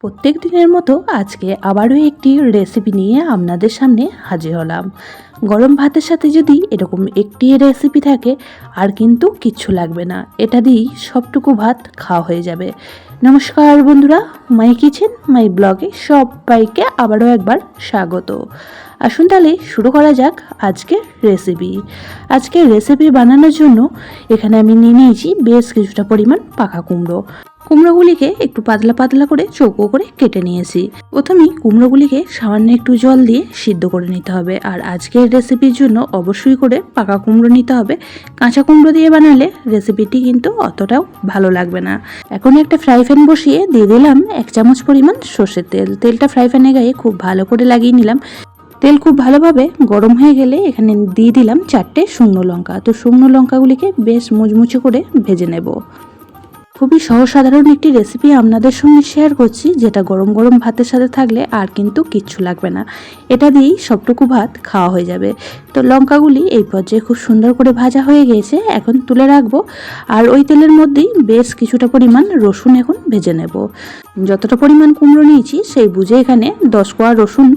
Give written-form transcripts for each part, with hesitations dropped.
প্রত্যেক দিনের মতো আজকে আবারও একটি রেসিপি নিয়ে আপনাদের সামনে হাজির হলাম। গরম ভাতের সাথে যদি এরকম একটি রেসিপি থাকে আর কিন্তু কিচ্ছু লাগবে না, এটা দিয়েই সবটুকু ভাত খাওয়া হয়ে যাবে। নমস্কার বন্ধুরা, মাই কিচেন মাই ব্লগে সবাইকে আবারও একবার স্বাগত। আসুন তাহলে শুরু করা যাক আজকের রেসিপি। আজকের রেসিপি বানানোর জন্য এখানে আমি নিয়ে নিয়েছি বেশ কিছুটা পরিমাণ পাকা কুমড়ো। কুমড়োগুলিকে একটু পাতলা পাতলা করে চৌকো করে কেটে নিয়েছি। প্রথমেই কুমড়োগুলিকে সামান্য একটু জল দিয়ে সিদ্ধ করে নিতে হবে। আর আজকের রেসিপির জন্য অবশ্যই করে পাকা কুমড়ো নিতে হবে। কাঁচা কুমড়ো দিয়ে বানালে রেসিপিটি কিন্তু অতটাও ভালো লাগবে না। এখন একটা ফ্রাই প্যান বসিয়ে দিয়ে দিলাম 1 চামচ পরিমাণ সর্ষের তেল। তেলটা ফ্রাই প্যানের গায়ে খুব ভালো করে লাগিয়ে নিলাম। তেল খুব ভালোভাবে গরম হয়ে গেলে এখানে দিয়ে দিলাম 4টে শুকনো লঙ্কা। তো শুকনো লঙ্কাগুলিকে বেশ মুচমুচে করে ভেজে নেব। খুবই সহজ সাধারণ একটি রেসিপি আপনাদের সঙ্গে শেয়ার করছি, যেটা গরম গরম ভাতের সাথে থাকলে আর কিন্তু কিচ্ছু লাগবে না। এটা দিয়েই সবটুকু ভাত খাওয়া হয়ে যাবে। তো লঙ্কাগুলি এই পর্যায়ে খুব সুন্দর করে ভাজা হয়ে গিয়েছে, এখন তুলে রাখবো। আর ওই তেলের মধ্যেই বেশ কিছুটা পরিমাণ রসুন এখন ভেজে নেব। যতটা পরিমাণ কুমড়ো নিয়েছি সেই বুঝে এখানে 10 কোয়া রসুন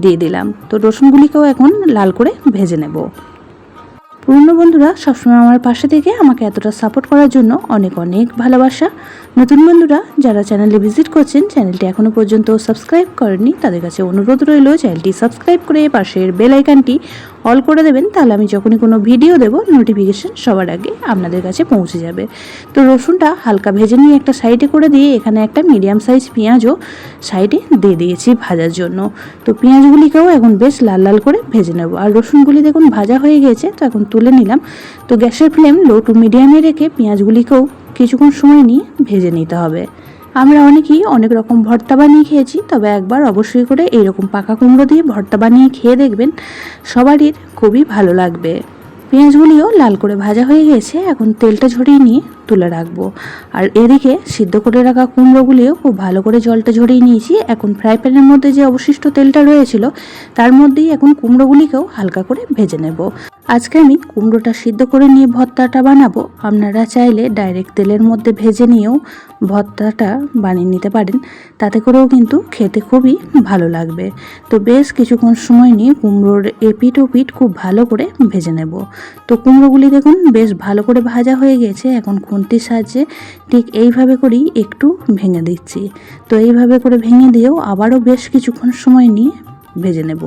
দিয়ে দিলাম। তো রসুনগুলিকেও এখন লাল করে ভেজে নেব। পুরনো বন্ধুরা সবসময় আমার পাশে থেকে আমাকে এতটা সাপোর্ট করার জন্য অনেক অনেক ভালোবাসা। নতুন বন্ধুরা যারা চ্যানেলে ভিজিট করছেন, চ্যানেলটি এখনও পর্যন্ত সাবস্ক্রাইব করেননি, তাদের কাছে অনুরোধ রইল চ্যানেলটি সাবস্ক্রাইব করে পাশের বেল আইকনটি অল করে দেবেন। তাহলে আমি যখনই কোনো ভিডিও দেব নোটিফিকেশন সবার আগে আপনাদের কাছে পৌঁছে যাবে। তো রসুনটা হালকা ভেজে নিয়ে একটা সাইডে করে দিয়ে এখানে একটা মিডিয়াম সাইজ পেঁয়াজও সাইডে দিয়ে দিয়েছি ভাজার জন্য। তো পেঁয়াজগুলিকেও এখন বেশ লাল লাল করে ভেজে নেব। আর রসুনগুলি দেখুন ভাজা হয়ে গেছে, তো এখন তুলে নিলাম। তো গ্যাসের ফ্লেম লো টু মিডিয়ামে রেখে পেঁয়াজগুলিকেও কিছুক্ষণ সময় নিয়ে ভেজে নিতে হবে। আমরা অনেকেই অনেক রকম ভর্তা বানিয়ে খেয়েছি, তবে একবার অবশ্যই করে এইরকম পাকা কুমড়ো দিয়ে ভর্তা বানিয়ে খেয়ে দেখবেন, সবারই খুবই ভালো লাগবে। পেঁয়াজগুলিও লাল করে ভাজা হয়ে গেছে, এখন তেলটা ঝরিয়ে নিয়ে তুলে রাখবো। আর এদিকে সিদ্ধ করে রাখা কুমড়োগুলিও খুব ভালো করে জলটা ঝরিয়ে নিয়েছি। এখন ফ্রাই প্যানের মধ্যে যে অবশিষ্ট তেলটা রয়েছিল তার মধ্যেই এখন কুমড়োগুলিকেও হালকা করে ভেজে নেব। আজকে আমি কুমড়োটা সিদ্ধ করে নিয়ে ভর্তাটা বানাবো। আপনারা চাইলে ডাইরেক্ট তেলের মধ্যে ভেজে নিয়েও ভর্তাটা বানিয়ে নিতে পারেন, তাতে করেও কিন্তু খেতে খুবই ভালো লাগবে। তো বেশ কিছুক্ষণ সময় নিয়ে কুমড়োর এপিট ওপিট খুব ভালো করে ভেজে নেব। তো কুমড়োগুলি দেখুন বেশ ভালো করে ভাজা হয়ে গেছে। এখন খুন্তির সাহায্যে ঠিক এইভাবে করেই একটু ভেঙে দিচ্ছি। তো এইভাবে করে ভেঙে দিয়েও আবারও বেশ কিছুক্ষণ সময় নিয়ে ভেজে নেব।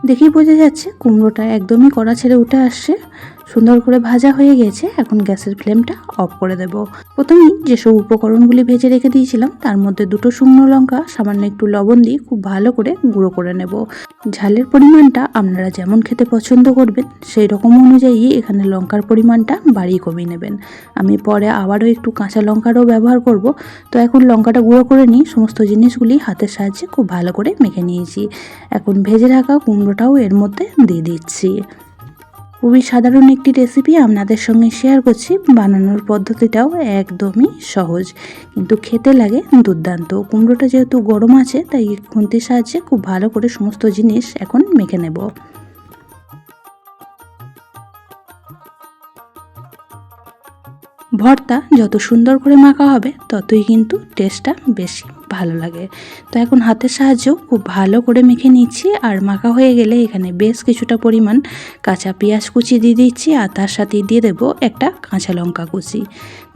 দেখেই বোঝা যাচ্ছে কুমড়োটা একদমই কড়া ছেড়ে উঠে আসছে, সুন্দর করে ভাজা হয়ে গেছে। এখন গ্যাসের ফ্লেমটা অফ করে দেব। প্রথমেই যেসব উপকরণগুলি ভেজে রেখে দিয়েছিলাম তার মধ্যে 2টো শুকনো লঙ্কা সামান্য একটু লবণ দিয়ে খুব ভালো করে গুঁড়ো করে নেব। ঝালের পরিমাণটা আপনারা যেমন খেতে পছন্দ করবেন সেই রকম অনুযায়ী এখানে লঙ্কার পরিমাণটা বাড়িয়ে কমিয়ে নেবেন। আমি পরে আবারও একটু কাঁচা লঙ্কারও ব্যবহার করব। তো এখন লঙ্কাটা গুঁড়ো করে নিই, সমস্ত জিনিসগুলি হাতের সাহায্যে খুব ভালো করে মেখে নিয়েছি। এখন ভেজে রাখা কুমড়োটাও এর মধ্যে দিয়ে দিচ্ছি। খুবই সাধারণ একটি রেসিপি আপনাদের সঙ্গে শেয়ার করছি। বানানোর পদ্ধতিটাও একদমই সহজ, কিন্তু খেতে লাগে দুর্দান্ত। কুমড়োটা যেহেতু গরম আছে তাই খুন্তির সাহায্যে খুব ভালো করে সমস্ত জিনিস এখন মেখে নেব। ভর্তা যত সুন্দর করে মাখা হবে ততই কিন্তু টেস্টটা বেশি ভালো লাগে। তো এখন হাতের সাহায্যেও খুব ভালো করে মেখে নিচ্ছি। আর মাখা হয়ে গেলে এখানে বেশ কিছুটা পরিমাণ কাঁচা পেঁয়াজ কুচি দিয়ে দিচ্ছি, আর তার সাথে দিয়ে দেবো একটা কাঁচা লঙ্কা কুচি।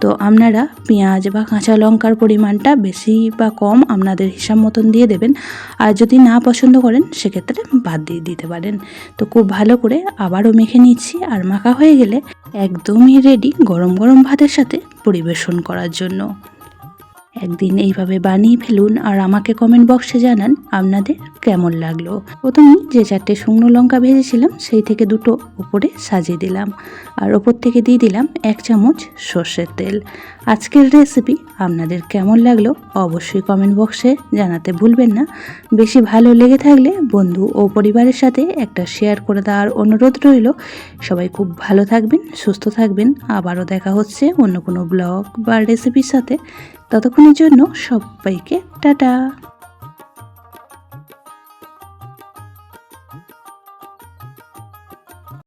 তো আপনারা পেঁয়াজ বা কাঁচা লঙ্কার পরিমাণটা বেশি বা কম আপনাদের হিসাব মতন দিয়ে দেবেন। আর যদি না পছন্দ করেন সেক্ষেত্রে বাদ দিয়ে দিতে পারেন। তো খুব ভালো করে আবারও মেখে নিচ্ছি। আর মাখা হয়ে গেলে একদমই রেডি গরম গরম ভাতের সাথে পরিবেশন করার জন্য। একদিন এইভাবে বানিয়ে ফেলুন আর আমাকে কমেন্ট বক্সে জানান আপনাদের কেমন লাগলো। প্রথমেই যে 4টে শুকনো লঙ্কা ভেজেছিলাম সেই থেকে 2টো উপরে সাজিয়ে দিলাম। আর ওপর থেকে দিয়ে দিলাম 1 চামচ সর্ষের তেল। আজকের রেসিপি আপনাদের কেমন লাগলো অবশ্যই কমেন্ট বক্সে জানাতে ভুলবেন না। বেশি ভালো লেগে থাকলে বন্ধু ও পরিবারের সাথে একটা শেয়ার করে দেওয়ার অনুরোধ রইল। সবাই খুব ভালো থাকবেন, সুস্থ থাকবেন। আবারও দেখা হচ্ছে অন্য কোনো ব্লগ বা রেসিপির সাথে। ততক্ষণের জন্য সবাইকে টাটা।